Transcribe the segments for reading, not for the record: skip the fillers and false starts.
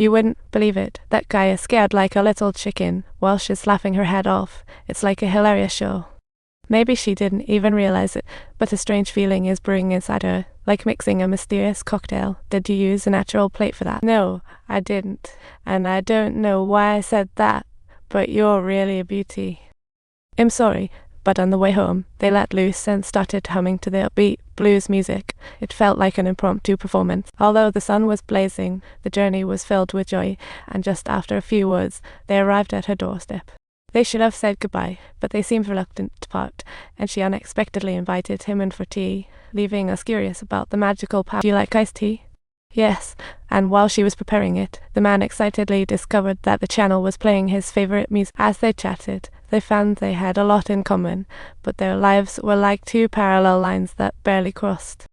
You wouldn't believe it. That guy is scared like a little chicken while she's laughing her head off. It's like a hilarious show. Maybe she didn't even realize it, but a strange feeling is brewing inside her, like mixing a mysterious cocktail. Did you use a natural plate for that? No, I didn't. And I don't know why I said that, but you're really a beauty. I'm sorry, but on the way home, they let loose and started humming to the upbeat blues music. It felt like an impromptu performance. Although the sun was blazing, the journey was filled with joy, and just after a few words, they arrived at her doorstep. They should have said goodbye, but they seemed reluctant to part, and she unexpectedly invited him in for tea, leaving us curious about the magical power. Do you like iced tea? Yes, and while she was preparing it, the man excitedly discovered that the channel was playing his favorite music. As they chatted, they found they had a lot in common, but their lives were like two parallel lines that barely crossed.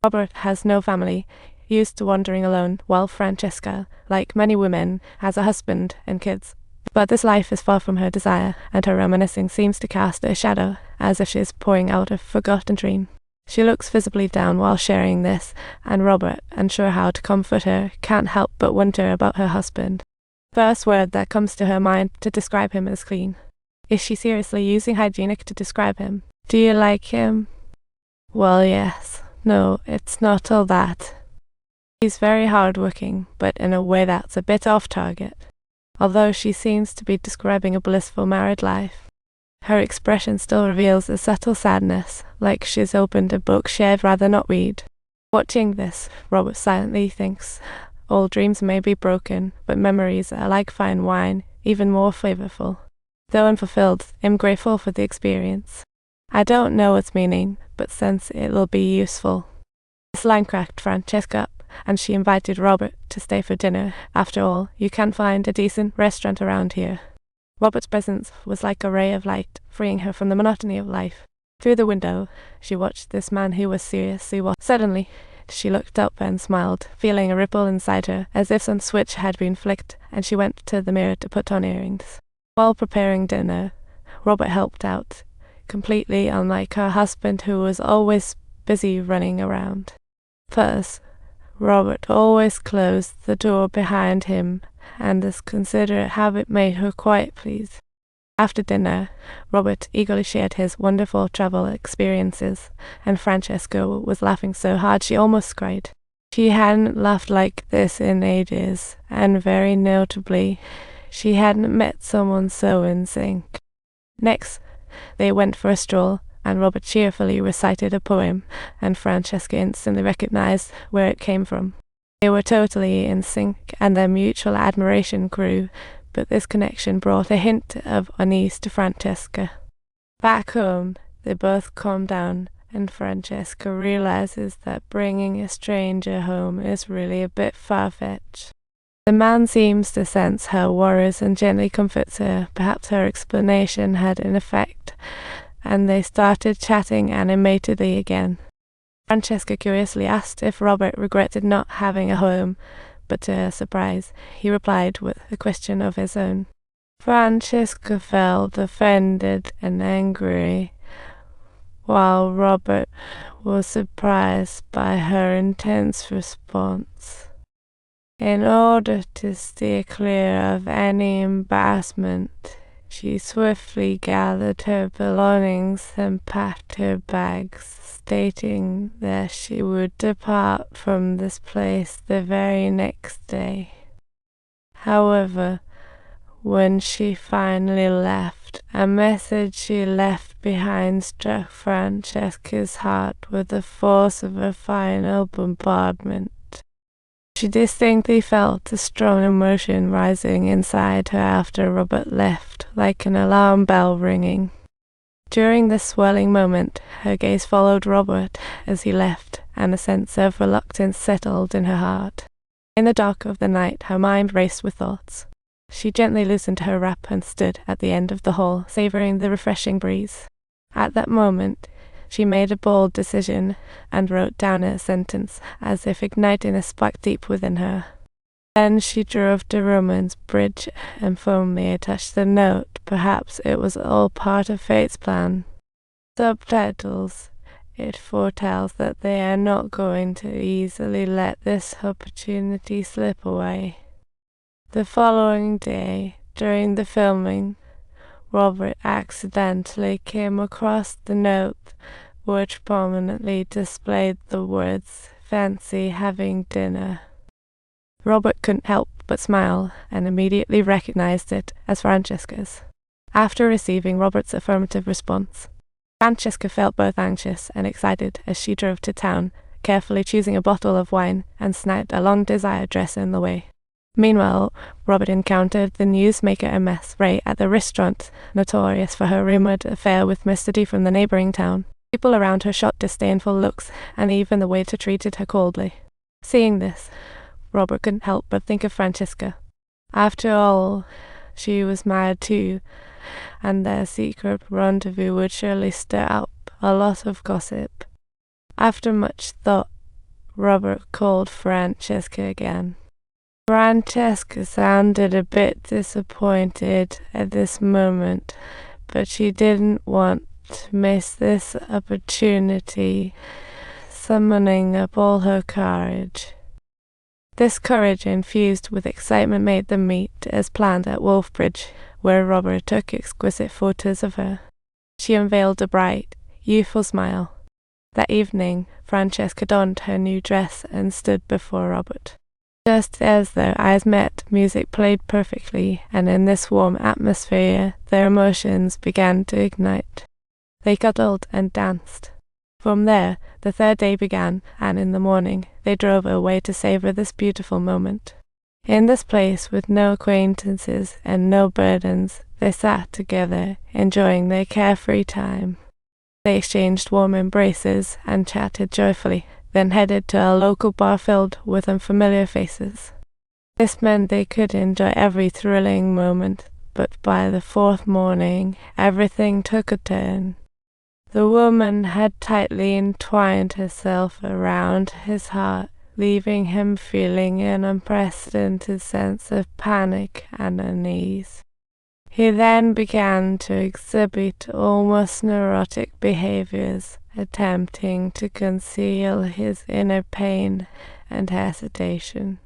Robert has no family, used to wandering alone, while Francesca, like many women, has a husband and kids. But this life is far from her desire, and her reminiscing seems to cast a shadow, as if she is pouring out a forgotten dream. She looks visibly down while sharing this, and Robert, unsure how to comfort her, can't help but wonder about her husband. First word that comes to her mind to describe him is clean. Is she seriously using hygienic to describe him? Do you like him? Well, yes. No, it's not all that. He's very hard-working, but in a way that's a bit off target. Although she seems to be describing a blissful married life, her expression still reveals a subtle sadness, like she's opened a book she'd rather not read. Watching this, Robert silently thinks, all dreams may be broken, but memories are like fine wine, even more flavorful. Though unfulfilled, I'm grateful for the experience. I don't know its meaning, but sense it'll be useful. This line cracked Francesca up, and she invited Robert to stay for dinner. After all, you can find a decent restaurant around here. Robert's presence was like a ray of light, freeing her from the monotony of life. Through the window, she watched this man who was seriously watching. Suddenly, she looked up and smiled, feeling a ripple inside her, as if some switch had been flicked, and she went to the mirror to put on earrings. While preparing dinner, Robert helped out, completely unlike her husband who was always busy running around. First, Robert always closed the door behind him, and this considerate habit made her quite pleased. After dinner, Robert eagerly shared his wonderful travel experiences, and Francesca was laughing so hard she almost cried. She hadn't laughed like this in ages, and very notably, she hadn't met someone so in sync. Next, they went for a stroll, and Robert cheerfully recited a poem, and Francesca instantly recognized where it came from. They were totally in sync, and their mutual admiration grew, but this connection brought a hint of unease to Francesca. Back home, they both calm down, and Francesca realizes that bringing a stranger home is really a bit far-fetched. The man seems to sense her worries and gently comforts her. Perhaps her explanation had an effect, and they started chatting animatedly again. Francesca curiously asked if Robert regretted not having a home, but to her surprise, he replied with a question of his own. Francesca felt offended and angry, while Robert was surprised by her intense response. In order to steer clear of any embarrassment, she swiftly gathered her belongings and packed her bags, stating that she would depart from this place the very next day. However, when she finally left, a message she left behind struck Francesca's heart with the force of a final bombardment. She distinctly felt a strong emotion rising inside her after Robert left, like an alarm bell ringing. During this swelling moment, her gaze followed Robert as he left, and a sense of reluctance settled in her heart. In the dark of the night, her mind raced with thoughts. She gently loosened her wrap and stood at the end of the hall, savoring the refreshing breeze. At that moment, she made a bold decision and wrote down a sentence, as if igniting a spark deep within her. Then she drove to Roman's Bridge and firmly touched the note. Perhaps it was all part of fate's plan. Subtitles. It foretells that they are not going to easily let this opportunity slip away. The following day, during the filming, Robert accidentally came across the note which prominently displayed the words, "Fancy having dinner." Robert couldn't help but smile and immediately recognized it as Francesca's. After receiving Robert's affirmative response, Francesca felt both anxious and excited as she drove to town, carefully choosing a bottle of wine and snagged a long-desired dress in the way. Meanwhile, Robert encountered the newsmaker MS Ray at the restaurant, notorious for her rumored affair with Mr. D from the neighboring town. People around her shot disdainful looks, and even the waiter treated her coldly. Seeing this, Robert couldn't help but think of Francesca. After all, she was mad too, and their secret rendezvous would surely stir up a lot of gossip. After much thought, Robert called Francesca again. Francesca sounded a bit disappointed at this moment, but she didn't want to miss this opportunity, summoning up all her courage. This courage, infused with excitement, made them meet as planned at Wolfbridge, where Robert took exquisite photos of her. She unveiled a bright, youthful smile. That evening, Francesca donned her new dress and stood before Robert. Just as their eyes met, music played perfectly, and in this warm atmosphere, their emotions began to ignite. They cuddled and danced. From there, the third day began, and in the morning, they drove away to savor this beautiful moment. In this place, with no acquaintances and no burdens, they sat together, enjoying their carefree time. They exchanged warm embraces and chatted joyfully, then headed to a local bar filled with unfamiliar faces. This meant they could enjoy every thrilling moment, but by the fourth morning, everything took a turn. The woman had tightly entwined herself around his heart, leaving him feeling an unprecedented sense of panic and unease. He then began to exhibit almost neurotic behaviors, attempting to conceal his inner pain and hesitation.